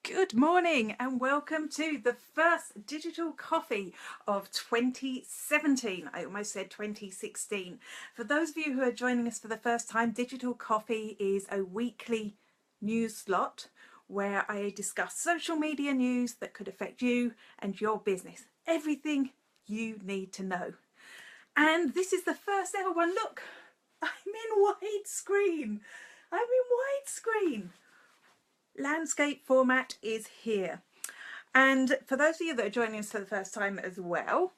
Good morning and welcome to the first digital coffee of 2017. I almost said 2016. For those of you who are joining us for the first time, Digital Coffee is a weekly news slot where I discuss social media news that could affect you and your business. Everything you need to know. And this is the first ever one. Look, I'm in widescreen. Landscape format is here. And for those of you that are joining us for the first time as well,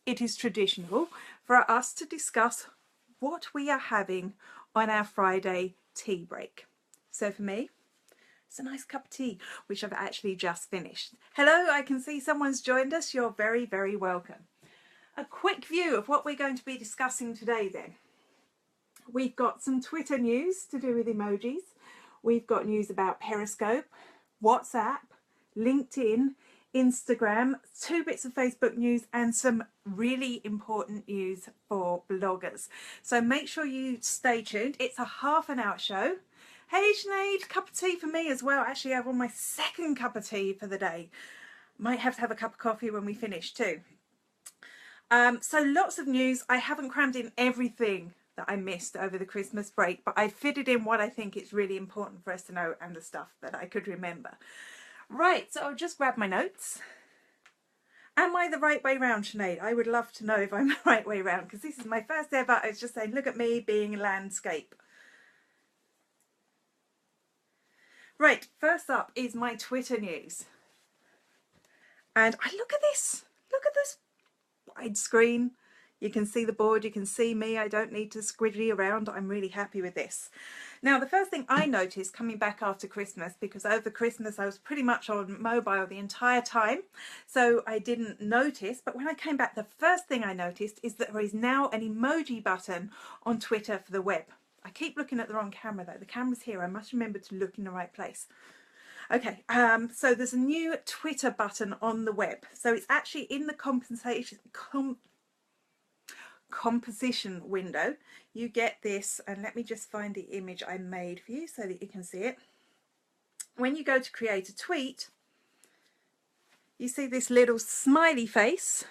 it is traditional for us to discuss what we are having on our Friday tea break. So for me, it's a nice cup of tea, which I've actually just finished. Hello, I can see someone's joined us. You're very, very welcome. A quick view of what we're going to be discussing today then. We've got some Twitter news to do with emojis. We've got news about Periscope, WhatsApp, LinkedIn, Instagram, 2 bits of Facebook news and some really important news for bloggers. So make sure you stay tuned. It's a half an hour show. Hey Sinead, cup of tea for me as well. Actually, I'm on my second cup of tea for the day. Might have to have a cup of coffee when we finish too. So lots of news. I haven't crammed in everything that I missed over the Christmas break, but I fitted in what I think is really important for us to know and the stuff that I could remember. Right, so I'll just grab my notes. Am I the right way round, Sinead? I would love to know if I'm the right way round, because this is my first ever. I was just saying, look at me being a landscape. Right, first up is my Twitter news. And look at this widescreen. You can see the board, you can see me. I don't need to squidgy around. I'm really happy with this. Now, the first thing I noticed coming back after Christmas, because over Christmas I was pretty much on mobile the entire time, so I didn't notice, but when I came back, the first thing I noticed is that there is now an emoji button on Twitter for the web. I keep looking at the wrong camera though. The camera's here. I must remember to look in the right place. Okay, so there's a new Twitter button on the web. So it's actually in the composition window. You get this, and let me just find the image I made for you so that you can see it. When you go to create a tweet, you see this little smiley face,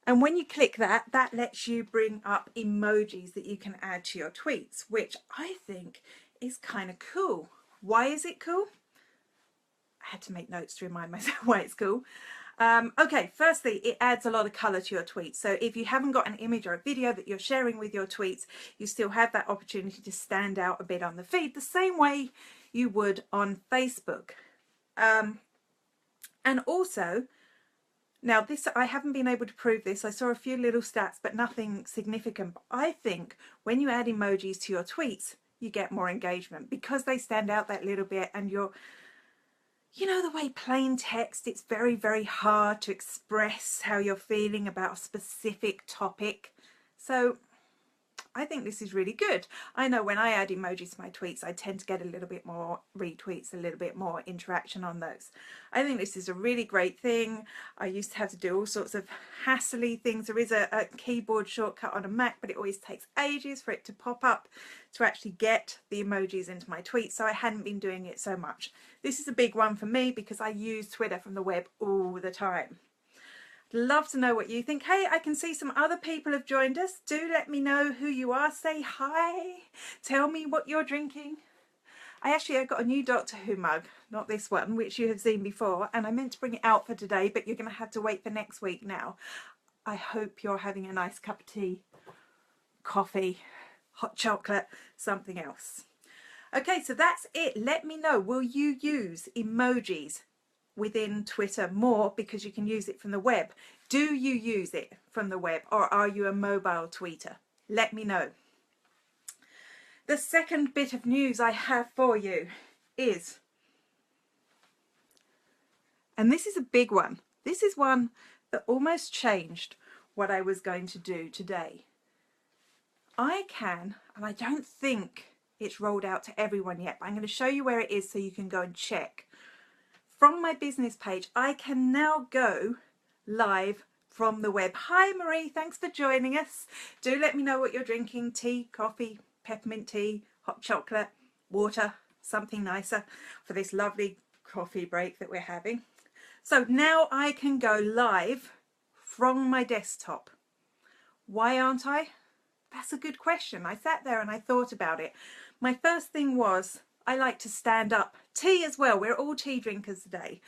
and when you click that, that lets you bring up emojis that you can add to your tweets, which I think is kind of cool. Why is it cool? I had to make notes to remind myself why it's cool. Okay, firstly, it adds a lot of colour to your tweets. So if you haven't got an image or a video that you're sharing with your tweets, you still have that opportunity to stand out a bit on the feed, the same way you would on Facebook. And also, now this, I haven't been able to prove this. I saw a few little stats, but nothing significant. But I think when you add emojis to your tweets, you get more engagement because they stand out that little bit, and you're, you know, the way plain text, it's very, very hard to express how you're feeling about a specific topic. So I think this is really good. I know when I add emojis to my tweets, I tend to get a little bit more retweets, a little bit more interaction on those. I think this is a really great thing. I used to have to do all sorts of hassly things. There is a keyboard shortcut on a Mac, but it always takes ages for it to pop up to actually get the emojis into my tweets, so I hadn't been doing it so much. This is a big one for me because I use Twitter from the web all the time. Love to know what you think. Hey, I can see some other people have joined us. Do let me know who you are. Say hi. Tell me what you're drinking. I got a new Doctor Who mug, not this one, which you have seen before, and I meant to bring it out for today, but you're going to have to wait for next week now. I hope you're having a nice cup of tea, coffee, hot chocolate, something else. Okay, so that's it. Let me know, will you use emojis within Twitter more because you can use it from the web? Do you use it from the web, or are you a mobile tweeter? Let me know. The second bit of news I have for you is, and this is a big one, this is one that almost changed what I was going to do today. I can, and I don't think it's rolled out to everyone yet, but I'm going to show you where it is so you can go and check. From my business page, I can now go live from the web. Hi Marie, thanks for joining us. Do let me know what you're drinking. Tea, coffee, peppermint tea, hot chocolate, water, something nicer for this lovely coffee break that we're having. So now I can go live from my desktop. Why aren't I? That's a good question. I sat there and I thought about it. My first thing was, I like to stand up. Tea as well. We're all tea drinkers today.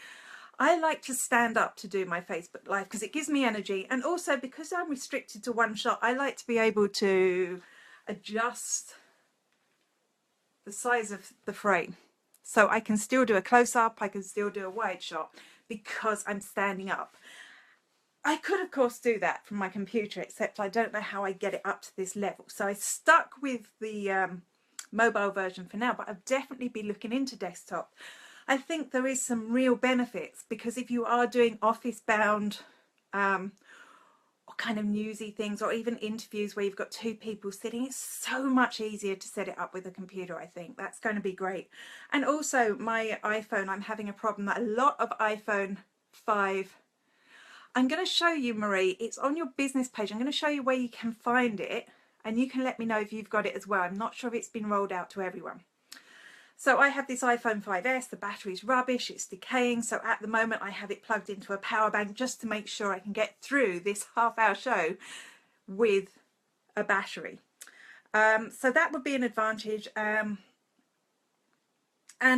I like to stand up to do my Facebook Live because it gives me energy. And also because I'm restricted to one shot, I like to be able to adjust the size of the frame. So I can still do a close-up, I can still do a wide shot because I'm standing up. I could, of course, do that from my computer, except I don't know how I get it up to this level. So I stuck with the mobile version for now, but I'll definitely be looking into desktop. I think there is some real benefits because if you are doing office-bound or kind of newsy things, or even interviews where you've got two people sitting, it's so much easier to set it up with a computer. I think that's going to be great. And also my iPhone, I'm having a problem that a lot of iPhone 5, I'm going to show you, Marie, it's on your business page. I'm going to show you where you can find it and you can let me know if you've got it as well. I'm not sure if it's been rolled out to everyone. So I have this iPhone 5S, the battery's rubbish, it's decaying. So at the moment I have it plugged into a power bank just to make sure I can get through this half-hour show with a battery. So that would be an advantage. And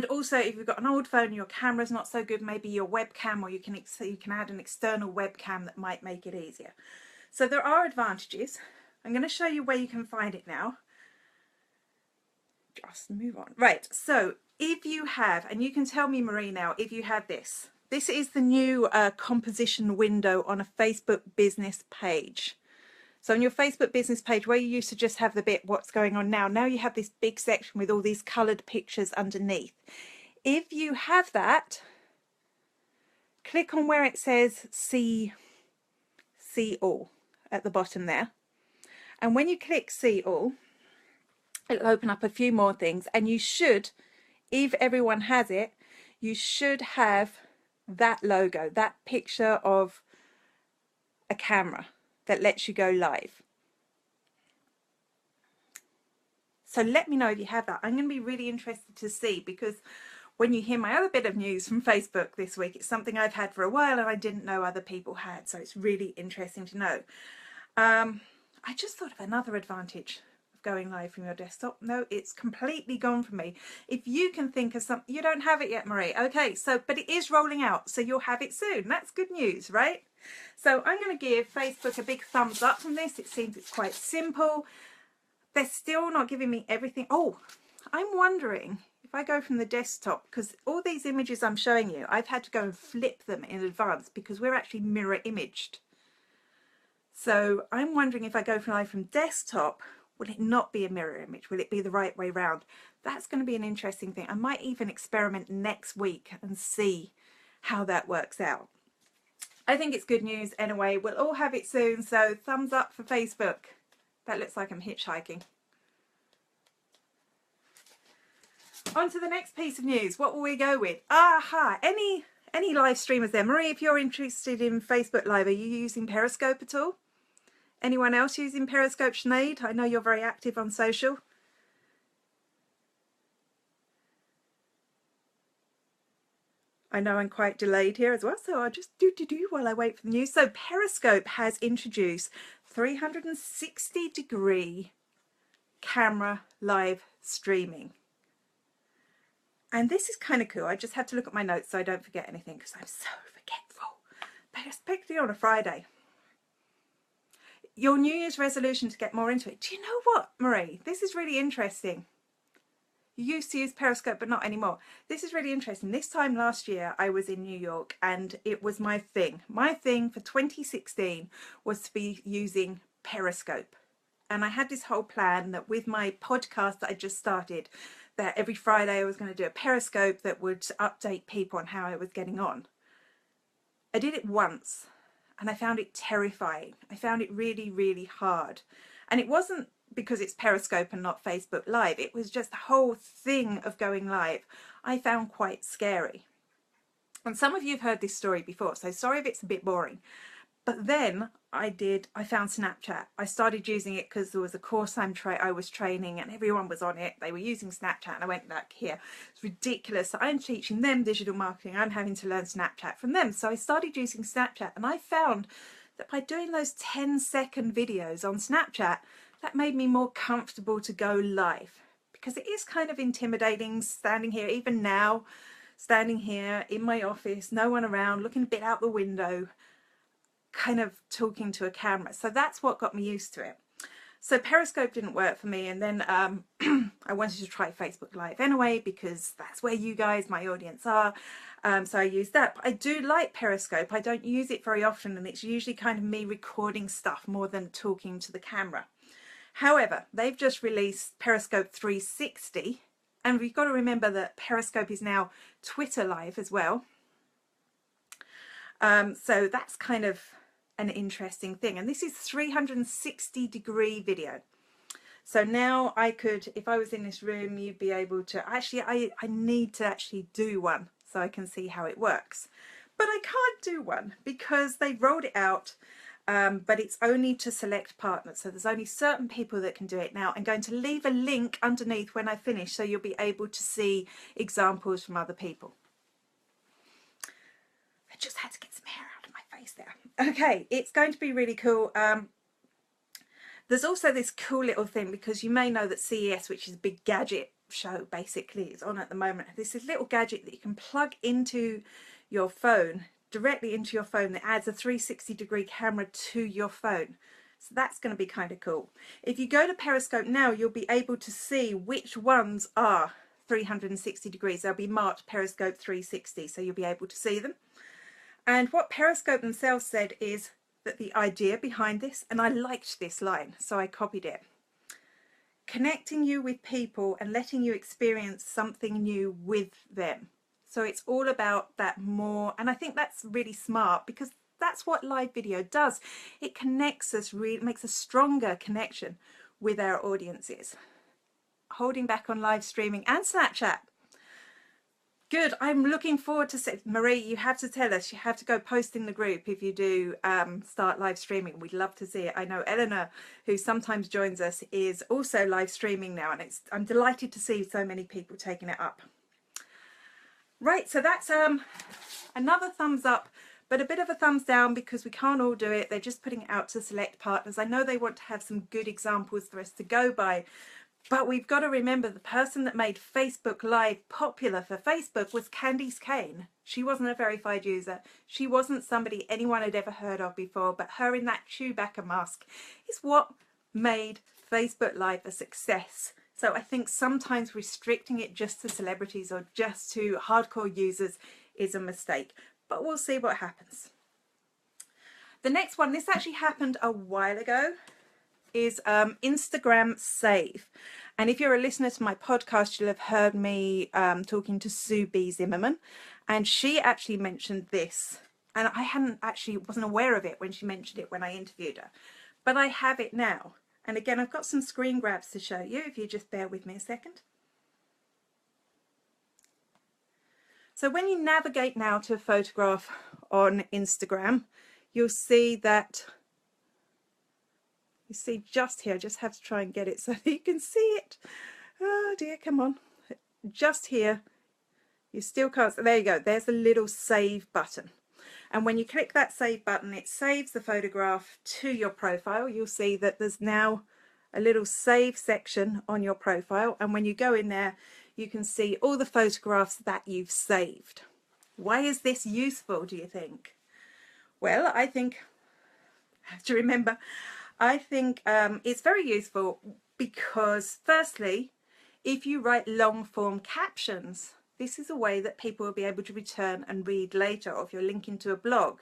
also if you've got an old phone, your camera's not so good, maybe your webcam, or you can add an external webcam that might make it easier. So there are advantages. I'm going to show you where you can find it now. Just move on. Right, so if you have, and you can tell me, Marie, now, if you have this. This is the new composition window on a Facebook business page. So on your Facebook business page, where you used to just have the bit what's going on now, now you have this big section with all these coloured pictures underneath. If you have that, click on where it says see all at the bottom there. And when you click see all, it'll open up a few more things, and you should, if everyone has it, you should have that logo, that picture of a camera that lets you go live. So let me know if you have that. I'm going to be really interested to see, because when you hear my other bit of news from Facebook this week, it's something I've had for a while and I didn't know other people had, so it's really interesting to know. I just thought of another advantage going live from your desktop. No, it's completely gone from me. If you can think of something, you don't have it yet, Marie. Okay, so but it is rolling out, so you'll have it soon. That's good news, right? So I'm going to give Facebook a big thumbs up from this. It seems it's quite simple. They're still not giving me everything. Oh, I'm wondering if I go from the desktop, because all these images I'm showing you, I've had to go and flip them in advance because we're actually mirror imaged. So I'm wondering if I go live from desktop, will it not be a mirror image? Will it be the right way round? That's going to be an interesting thing. I might even experiment next week and see how that works out. I think it's good news anyway. We'll all have it soon, so thumbs up for Facebook. That looks like I'm hitchhiking. On to the next piece of news. What will we go with? Aha! Any live streamers there? Marie, if you're interested in Facebook Live, are you using Periscope at all? Anyone else using Periscope? Sinead, I know you're very active on social. I know I'm quite delayed here as well, so I'll just do while I wait for the news. So Periscope has introduced 360-degree camera live streaming. And this is kind of cool. I just had to look at my notes so I don't forget anything, because I'm so forgetful, especially on a Friday. Your New Year's resolution to get more into it. Do you know what, Marie? This is really interesting. You used to use Periscope, but not anymore. This is really interesting. This time last year, I was in New York, and it was my thing. My thing for 2016 was to be using Periscope. And I had this whole plan that with my podcast that I just started, that every Friday I was going to do a Periscope that would update people on how I was getting on. I did it once, and I found it terrifying. I found it really, really hard. And it wasn't because it's Periscope and not Facebook Live. It was just the whole thing of going live I found quite scary. And some of you have heard this story before, so sorry if it's a bit boring. But then I found Snapchat. I started using it because there was a course I was training and everyone was on it. They were using Snapchat and I went back here. It's ridiculous. So I'm teaching them digital marketing. I'm having to learn Snapchat from them. So I started using Snapchat and I found that by doing those 10-second videos on Snapchat, that made me more comfortable to go live, because it is kind of intimidating standing here, even now, standing here in my office, no one around, looking a bit out the window, kind of talking to a camera. So that's what got me used to it. So Periscope didn't work for me, and then I wanted to try Facebook Live anyway, because that's where you guys, my audience, are. So I used that. But I do like Periscope. I don't use it very often, and it's usually kind of me recording stuff more than talking to the camera. However, they've just released Periscope 360, and we've got to remember that Periscope is now Twitter Live as well. So that's kind of an interesting thing. And this is 360-degree video. So now I could, if I was in this room, you'd be able to, actually, I need to actually do one so I can see how it works. But I can't do one because they rolled it out. But it's only to select partners, so there's only certain people that can do it now. I'm going to leave a link underneath when I finish, so you'll be able to see examples from other people. I just had to get some hair out of my face there. Okay, it's going to be really cool. There's also this cool little thing, because you may know that CES, which is a big gadget show basically, is on at the moment. This is a little gadget that you can plug into your phone, directly into your phone, that adds a 360-degree camera to your phone. So that's going to be kind of cool. If you go to Periscope now, you'll be able to see which ones are 360 degrees. They'll be marked Periscope 360, so you'll be able to see them. And what Periscope themselves said is that the idea behind this, and I liked this line, so I copied it: connecting you with people and letting you experience something new with them. So it's all about that more, and I think that's really smart, because that's what live video does. It connects us, really makes a stronger connection with our audiences. Holding back on live streaming and Snapchat. Good, I'm looking forward to see. Marie, you have to tell us, you have to go post in the group if you do start live streaming. We'd love to see it. I know Eleanor, who sometimes joins us, is also live streaming now, and I'm delighted to see so many people taking it up. Right, so that's another thumbs up, but a bit of a thumbs down, because we can't all do it. They're just putting it out to select partners. I know they want to have some good examples for us to go by, but we've got to remember the person that made Facebook Live popular for Facebook was Candice Kane. She wasn't a verified user. She wasn't somebody anyone had ever heard of before, but her in that Chewbacca mask is what made Facebook Live a success. So I think sometimes restricting it just to celebrities or just to hardcore users is a mistake, but we'll see what happens. The next one, this actually happened a while ago, is Instagram Save. And if you're a listener to my podcast, you'll have heard me talking to Sue B. Zimmerman, and she actually mentioned this, and wasn't aware of it when she mentioned it when I interviewed her, but I have it now. And again, I've got some screen grabs to show you, if you just bear with me a second. So when you navigate now to a photograph on Instagram, you'll see that, you see just here, I just have to try and get it so that you can see it. Oh dear, come on. Just here, you still can't, there you go, there's a little save button. And when you click that save button, it saves the photograph to your profile. You'll see that there's now a little save section on your profile. And when you go in there, you can see all the photographs that you've saved. Why is this useful, do you think? Well, I think, I have to remember, I think it's very useful because, firstly, if you write long form captions, this is a way that people will be able to return and read later, or if you're linking to a blog.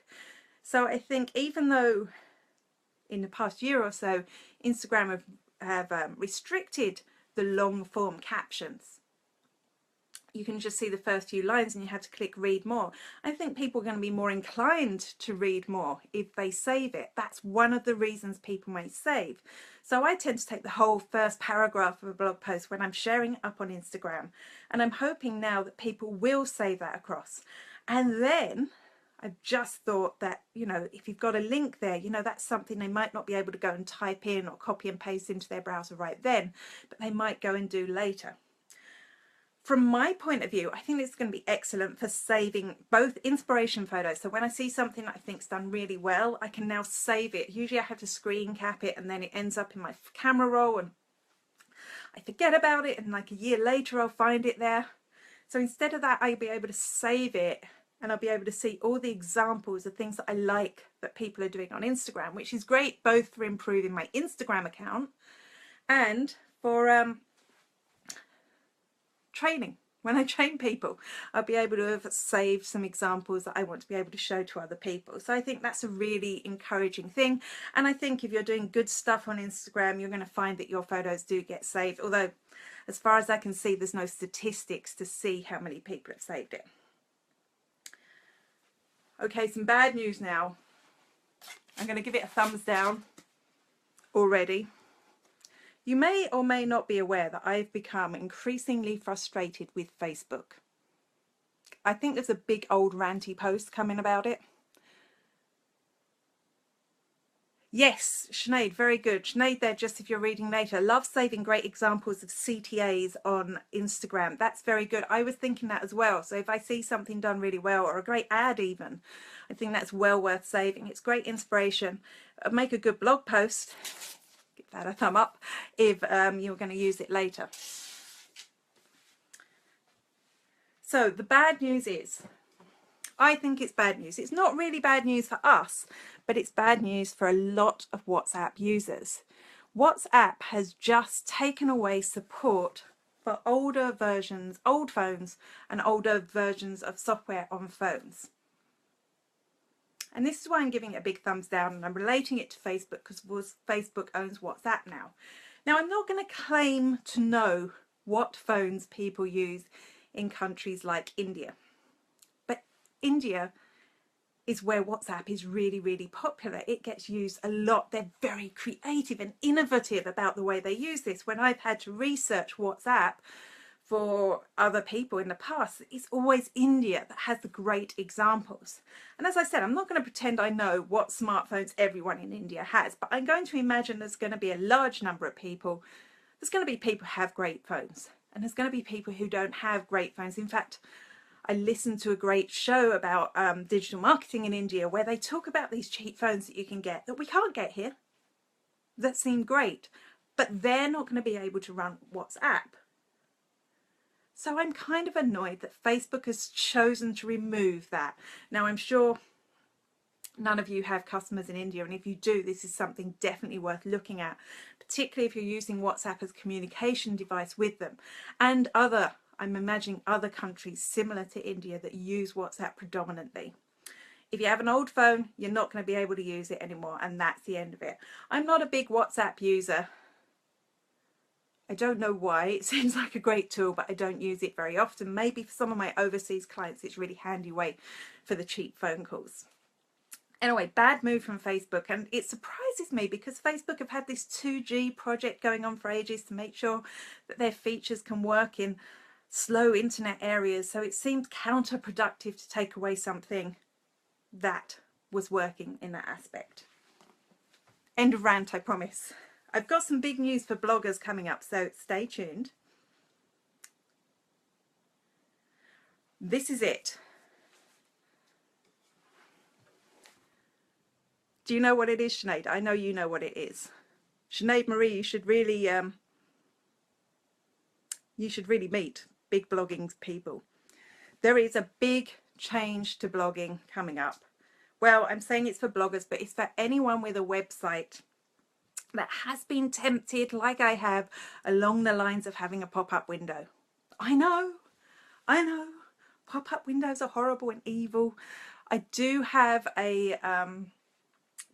So I think even though in the past year or so, Instagram have restricted the long form captions, you can just see the first few lines and you have to click read more. I think people are going to be more inclined to read more if they save it. That's one of the reasons people may save. So I tend to take the whole first paragraph of a blog post when I'm sharing it up on Instagram, and I'm hoping now that people will save that across. And then I've just thought that, you know, if you've got a link there, you know, that's something they might not be able to go and type in or copy and paste into their browser right then, but they might go and do later. From my point of view, I think it's going to be excellent for saving both inspiration photos. So when I see something that I think's done really well, I can now save it. Usually I have to screen cap it and then it ends up in my camera roll and I forget about it, and like a year later I'll find it there. So instead of that, I'll be able to save it and I'll be able to see all the examples of things that I like that people are doing on Instagram, which is great both for improving my Instagram account and for training. When I train people, I'll be able to have saved some examples that I want to be able to show to other people. So I think that's a really encouraging thing. And I think if you're doing good stuff on Instagram, you're going to find that your photos do get saved. Although, as far as I can see, there's no statistics to see how many people have saved it. Okay, some bad news now. I'm going to give it a thumbs down already. You may or may not be aware that I've become increasingly frustrated with Facebook. I think there's a big old ranty post coming about it. Yes, Sinead, very good. Sinead there, just if you're reading later, love saving great examples of CTAs on Instagram. That's very good. I was thinking that as well. So if I see something done really well, or a great ad even, I think that's well worth saving. It's great inspiration. Make a good blog post. Give that a thumb up if you're going to use it later. So the bad news is, I think it's bad news. It's not really bad news for us, but it's bad news for a lot of WhatsApp users. WhatsApp has just taken away support for older versions, old phones, and older versions of software on phones. And this is why I'm giving it a big thumbs down, and I'm relating it to Facebook because Facebook owns WhatsApp now. Now, I'm not going to claim to know what phones people use in countries like India. But India is where WhatsApp is really, really popular. It gets used a lot. They're very creative and innovative about the way they use this. When I've had to research WhatsApp for other people in the past, it's always India that has the great examples. And as I said, I'm not going to pretend I know what smartphones everyone in India has, but I'm going to imagine there's going to be a large number of people. There's going to be people who have great phones, and there's going to be people who don't have great phones. In fact, I listened to a great show about digital marketing in India where they talk about these cheap phones that you can get that we can't get here that seem great, but they're not going to be able to run WhatsApp. So I'm kind of annoyed that Facebook has chosen to remove that. Now, I'm sure none of you have customers in India, and if you do, this is something definitely worth looking at, particularly if you're using WhatsApp as a communication device with them. And I'm imagining other countries similar to India that use WhatsApp predominantly. If you have an old phone, you're not going to be able to use it anymore, and that's the end of it. I'm not a big WhatsApp user. I don't know why. It seems like a great tool, but I don't use it very often. Maybe for some of my overseas clients, it's a really handy way for the cheap phone calls. Anyway, bad move from Facebook, and it surprises me because Facebook have had this 2G project going on for ages to make sure that their features can work in slow internet areas, so it seemed counterproductive to take away something that was working in that aspect. End of rant, I promise. I've got some big news for bloggers coming up, so stay tuned. This is it. Do you know what it is, Sinead? I know you know what it is. Sinead Marie, you should really meet big blogging people. There is a big change to blogging coming up. Well, I'm saying it's for bloggers, but it's for anyone with a website that has been tempted, like I have, along the lines of having a pop-up window. I know, pop-up windows are horrible and evil. I do have a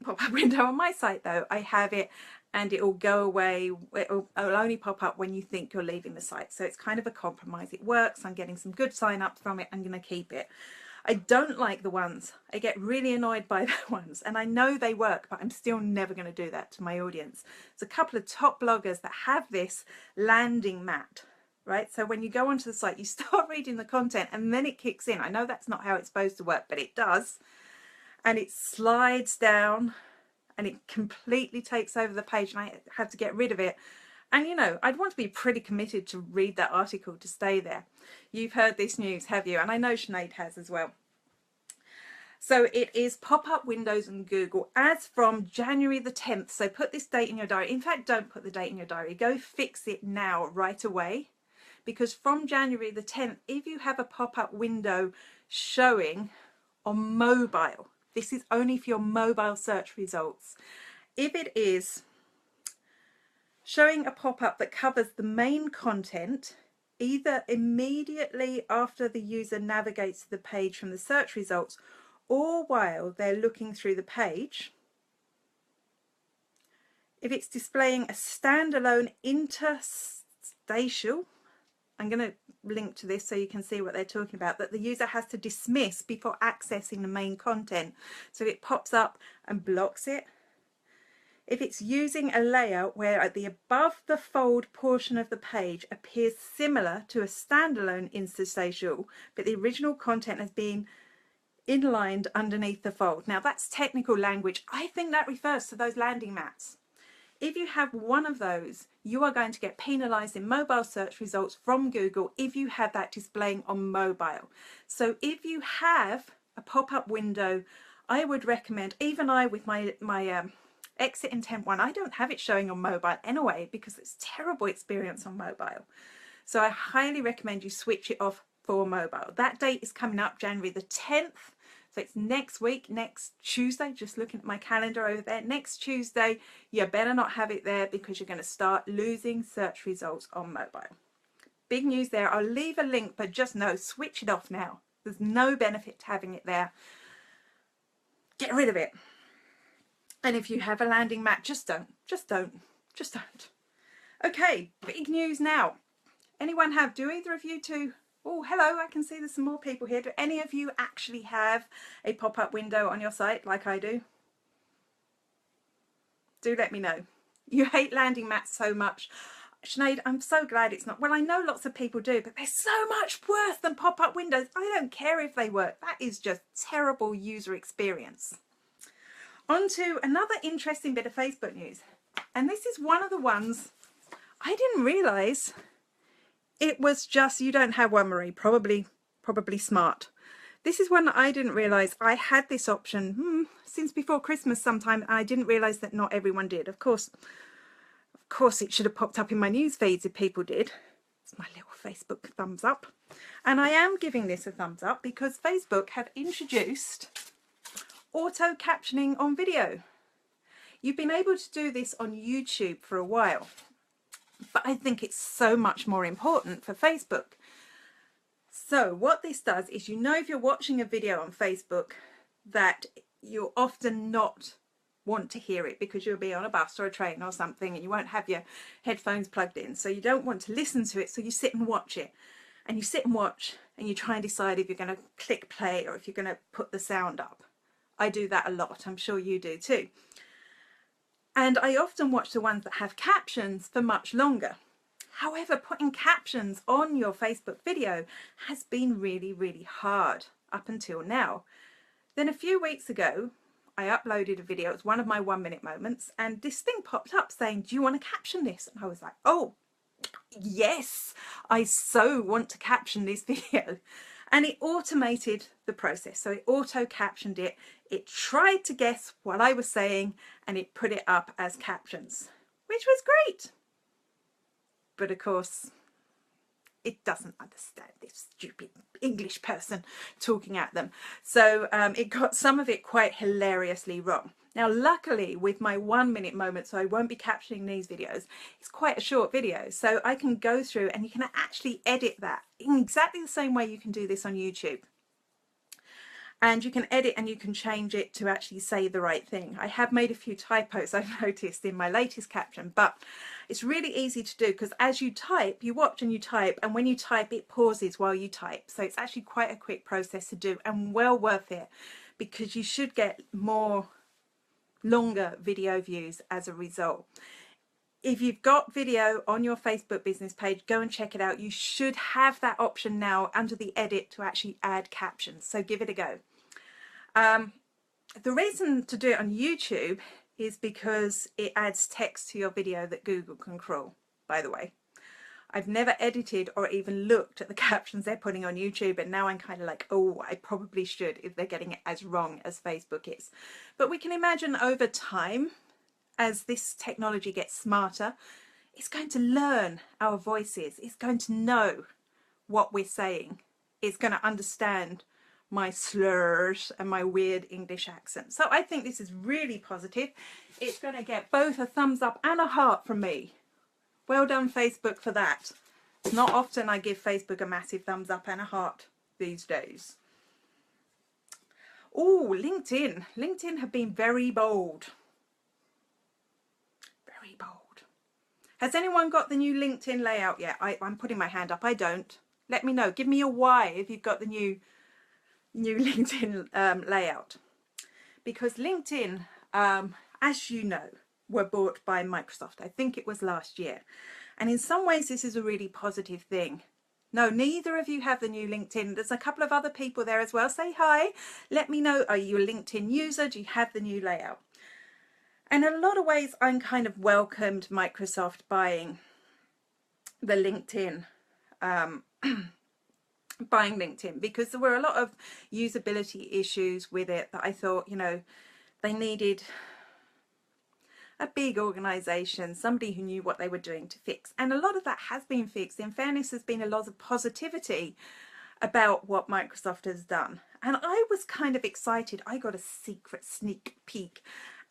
pop-up window on my site though. I have it and it will go away. It'll only pop up when you think you're leaving the site. So it's kind of a compromise. It works. I'm getting some good sign-ups from it. I'm going to keep it. I don't like the ones. I get really annoyed by the ones, and I know they work, but I'm still never going to do that to my audience. There's a couple of top bloggers that have this landing mat, right? So when you go onto the site, you start reading the content and then it kicks in. I know that's not how it's supposed to work, but it does. and it slides down and it completely takes over the page, and I had to get rid of it. And you know, I'd want to be pretty committed to read that article to stay there. You've heard this news, have you? And I know Sinead has as well. So it is pop-up windows in Google as from January the 10th. So put this date in your diary. In fact, don't put the date in your diary. Go fix it now, right away. Because from January the 10th, if you have a pop-up window showing on mobile, this is only for your mobile search results. If it is showing a pop-up that covers the main content, either immediately after the user navigates to the page from the search results, or while they're looking through the page, if it's displaying a standalone interstitial, I'm going to link to this so you can see what they're talking about, that the user has to dismiss before accessing the main content. So it pops up and blocks it. If it's using a layout where at the above the fold portion of the page appears similar to a standalone interstitial, but the original content has been inlined underneath the fold. Now that's technical language. I think that refers to those landing mats. If you have one of those, you are going to get penalized in mobile search results from Google if you have that displaying on mobile. So if you have a pop-up window, I would recommend, even I with my exit intent one, I don't have it showing on mobile anyway because it's a terrible experience on mobile. So I highly recommend you switch it off for mobile. That date is coming up, January the 10th. So it's next week, next Tuesday, just looking at my calendar over there. Next Tuesday, you better not have it there because you're going to start losing search results on mobile. Big news there. I'll leave a link, but just know, switch it off now. There's no benefit to having it there. Get rid of it. And if you have a landing mat, just don't. Okay, big news now. Anyone have, do either of you two? Oh, hello, I can see there's some more people here. Do any of you actually have a pop-up window on your site like I do? Do let me know. You hate landing mats so much. Sinead, I'm so glad it's not. Well, I know lots of people do, but they're so much worse than pop-up windows. I don't care if they work. That is just terrible user experience. On to another interesting bit of Facebook news. And this is one of the ones I didn't realise. It was just, you don't have one, Marie, probably smart. This is one that I didn't realise. I had this option since before Christmas sometime, and I didn't realise that not everyone did. Of course it should have popped up in my news feeds if people did. It's my little Facebook thumbs up. And I am giving this a thumbs up because Facebook have introduced auto captioning on video. You've been able to do this on YouTube for a while, but I think it's so much more important for Facebook. So what this does is, you know, if you're watching a video on Facebook that you'll often not want to hear it because you'll be on a bus or a train or something and you won't have your headphones plugged in, so you don't want to listen to it, so you sit and watch it. And you sit and watch and you try and decide if you're going to click play or if you're going to put the sound up. I do that a lot. I'm sure you do too. And I often watch the ones that have captions for much longer. However, putting captions on your Facebook video has been really, really hard up until now. Then a few weeks ago, I uploaded a video. It was one of my 1-minute moments, and this thing popped up saying, do you want to caption this? And I was like, oh, yes, I so want to caption this video. And it automated the process. So it auto captioned it. It tried to guess what I was saying and it put it up as captions, which was great. But of course, it doesn't understand this stupid English person talking at them. So it got some of it quite hilariously wrong. Now, luckily, with my 1-minute moment, so I won't be captioning these videos, it's quite a short video. So I can go through and you can actually edit that in exactly the same way you can do this on YouTube. And you can edit and you can change it to actually say the right thing. I have made a few typos, I've noticed, in my latest caption, but it's really easy to do because as you type, you watch and you type, and when you type, it pauses while you type. So it's actually quite a quick process to do and well worth it, because you should get more longer video views as a result. If you've got video on your Facebook business page, go and check it out. You should have that option now under the edit to actually add captions. So give it a go. The reason to do it on YouTube is because it adds text to your video that Google can crawl, by the way. I've never edited or even looked at the captions they're putting on YouTube, and now I'm kind of like, oh, I probably should if they're getting it as wrong as Facebook is. But we can imagine over time, as this technology gets smarter, it's going to learn our voices. It's going to know what we're saying. It's going to understand my slurs and my weird English accent. So I think this is really positive. It's going to get both a thumbs up and a heart from me. Well done, Facebook, for that. Not often I give Facebook a massive thumbs up and a heart these days. Oh, LinkedIn. LinkedIn have been very bold. Very bold. Has anyone got the new LinkedIn layout yet? I'm putting my hand up. I don't. Let me know. Give me a why if you've got the new LinkedIn layout. Because LinkedIn, as you know, were bought by Microsoft. I think it was last year. And in some ways, this is a really positive thing. No, neither of you have the new LinkedIn. There's a couple of other people there as well. Say hi. Let me know. Are you a LinkedIn user? Do you have the new layout? And in a lot of ways, I'm kind of welcomed Microsoft buying the LinkedIn, because there were a lot of usability issues with it that I thought, you know, they needed a big organization, somebody who knew what they were doing to fix. And a lot of that has been fixed. In fairness, there's been a lot of positivity about what Microsoft has done. And I was kind of excited. I got a secret sneak peek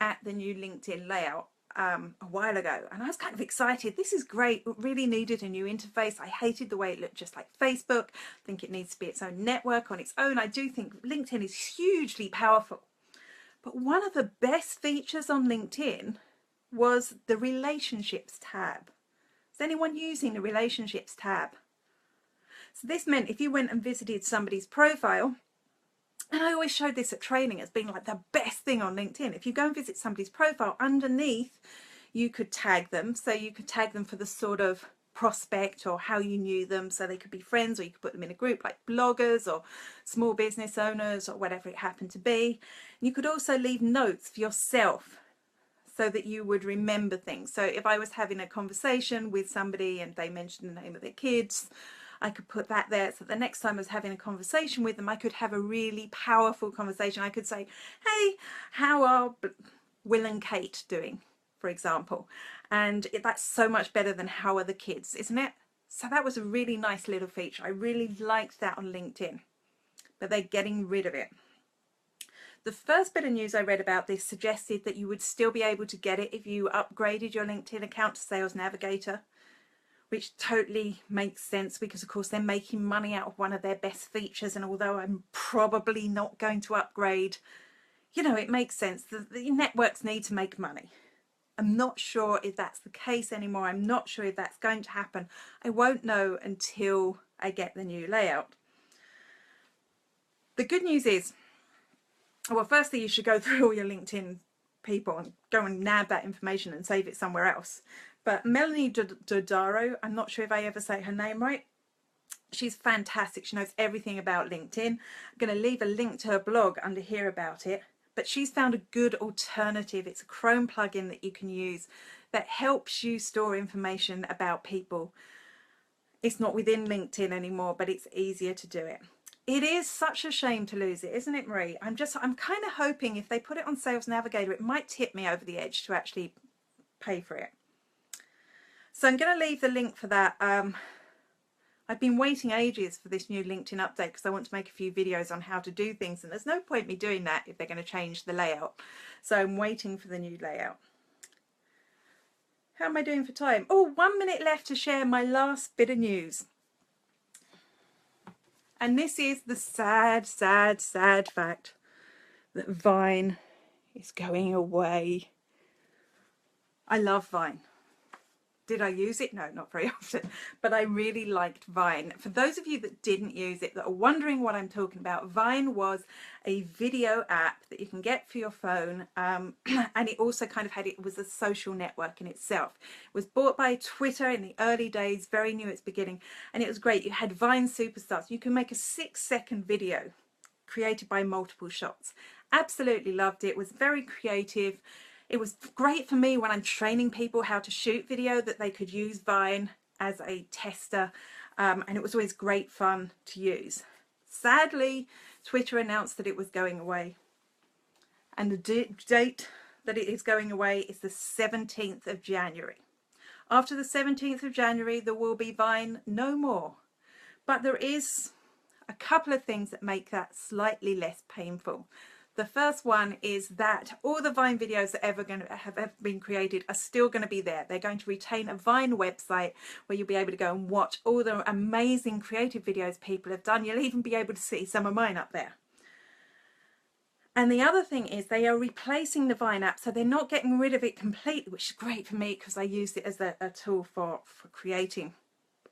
at the new LinkedIn layout a while ago, and I was kind of excited. This is great. It really needed a new interface. I hated the way it looked just like Facebook. I think it needs to be its own network on its own. I do think LinkedIn is hugely powerful. But one of the best features on LinkedIn was the relationships tab. Is anyone using the relationships tab? So this meant if you went and visited somebody's profile, and I always showed this at training as being like the best thing on LinkedIn. If you go and visit somebody's profile, underneath you could tag them. So you could tag them for the sort of prospect or how you knew them, so they could be friends, or you could put them in a group like bloggers or small business owners or whatever it happened to be. And you could also leave notes for yourself so that you would remember things. So if I was having a conversation with somebody and they mentioned the name of their kids, I could put that there, so the next time I was having a conversation with them, I could have a really powerful conversation. I could say, hey, how are Will and Kate doing, for example? And that's so much better than how are the kids, isn't it? So that was a really nice little feature. I really liked that on LinkedIn, but they're getting rid of it. The first bit of news I read about this suggested that you would still be able to get it if you upgraded your LinkedIn account to Sales Navigator, which totally makes sense because, of course, they're making money out of one of their best features. And although I'm probably not going to upgrade, you know, it makes sense. The networks need to make money. I'm not sure if that's the case anymore. I'm not sure if that's going to happen. I won't know until I get the new layout. The good news is, well, firstly, you should go through all your LinkedIn people and go and nab that information and save it somewhere else. But Melanie Dodaro, I'm not sure if I ever say her name right. She's fantastic. She knows everything about LinkedIn. I'm going to leave a link to her blog under here about it. But she's found a good alternative. It's a Chrome plugin that you can use that helps you store information about people. It's not within LinkedIn anymore, but it's easier to do it. It is such a shame to lose it, isn't it, Marie? I'm kind of hoping if they put it on Sales Navigator, it might tip me over the edge to actually pay for it. So I'm going to leave the link for that. I've been waiting ages for this new LinkedIn update because I want to make a few videos on how to do things, and there's no point me doing that if they're going to change the layout. So I'm waiting for the new layout. How am I doing for time? Oh, 1 minute left to share my last bit of news. And this is the sad, sad, sad fact that Vine is going away. I love Vine. Did I use it? No, not very often, but I really liked Vine. For those of you that didn't use it, that are wondering what I'm talking about, Vine was a video app that you can get for your phone, and it also kind of it was a social network in itself. It was bought by Twitter in the early days, very new at its beginning, and it was great. You had Vine Superstars. You can make a 6-second video created by multiple shots, Absolutely loved it. It was very creative. It was great for me when I'm training people how to shoot video, that they could use Vine as a tester, and it was always great fun to use. Sadly, Twitter announced that it was going away, and the date that it is going away is the 17th of January. After the 17th of January, there will be Vine no more. But there is a couple of things that make that slightly less painful. The first one is that all the Vine videos that have ever been created are still going to be there. They're going to retain a Vine website where you'll be able to go and watch all the amazing creative videos people have done. You'll even be able to see some of mine up there. And the other thing is they are replacing the Vine app, so they're not getting rid of it completely, which is great for me because I used it as a tool for creating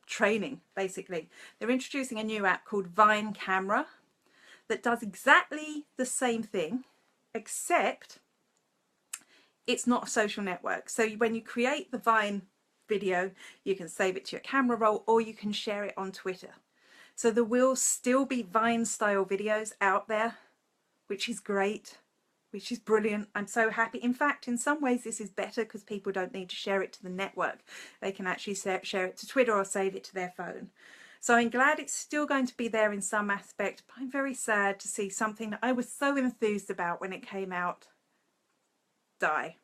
training, basically. They're introducing a new app called Vine Camera that does exactly the same thing, except it's not a social network. So when you create the Vine video, you can save it to your camera roll or you can share it on Twitter. So there will still be Vine style videos out there, which is great, which is brilliant. I'm so happy. In fact, in some ways this is better because people don't need to share it to the network. They can actually share it to Twitter or save it to their phone. So I'm glad it's still going to be there in some aspect, but I'm very sad to see something that I was so enthused about when it came out die.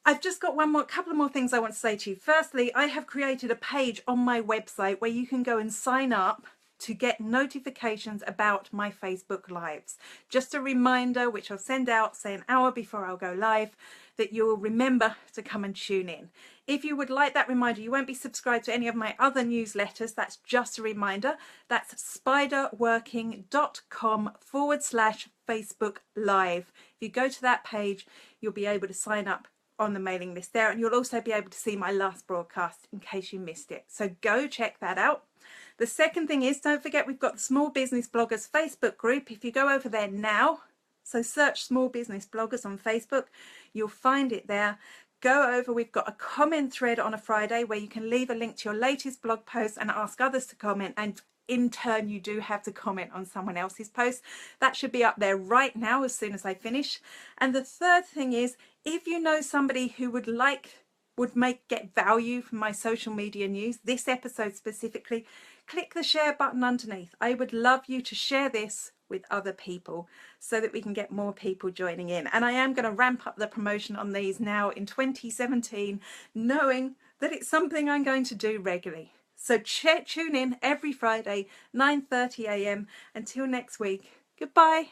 I've just got couple of more things I want to say to you. Firstly, I have created a page on my website where you can go and sign up to get notifications about my Facebook Lives. Just a reminder, which I'll send out, say an hour before I'll go live, that you'll remember to come and tune in. If you would like that reminder, you won't be subscribed to any of my other newsletters. That's just a reminder. That's spiderworking.com/Facebook Live. If you go to that page, you'll be able to sign up on the mailing list there, and you'll also be able to see my last broadcast in case you missed it. So go check that out. The second thing is, don't forget we've got the Small Business Bloggers Facebook group. If you go over there now, so search Small Business Bloggers on Facebook, you'll find it there. Go over, we've got a comment thread on a Friday where you can leave a link to your latest blog post and ask others to comment, and in turn you do have to comment on someone else's post. That should be up there right now as soon as I finish. And the third thing is, if you know somebody who would get value from my social media news, this episode specifically, click the share button underneath. I would love you to share this with other people so that we can get more people joining in. And I am going to ramp up the promotion on these now in 2017, knowing that it's something I'm going to do regularly. So tune in every Friday, 9:30 a.m. Until next week, goodbye.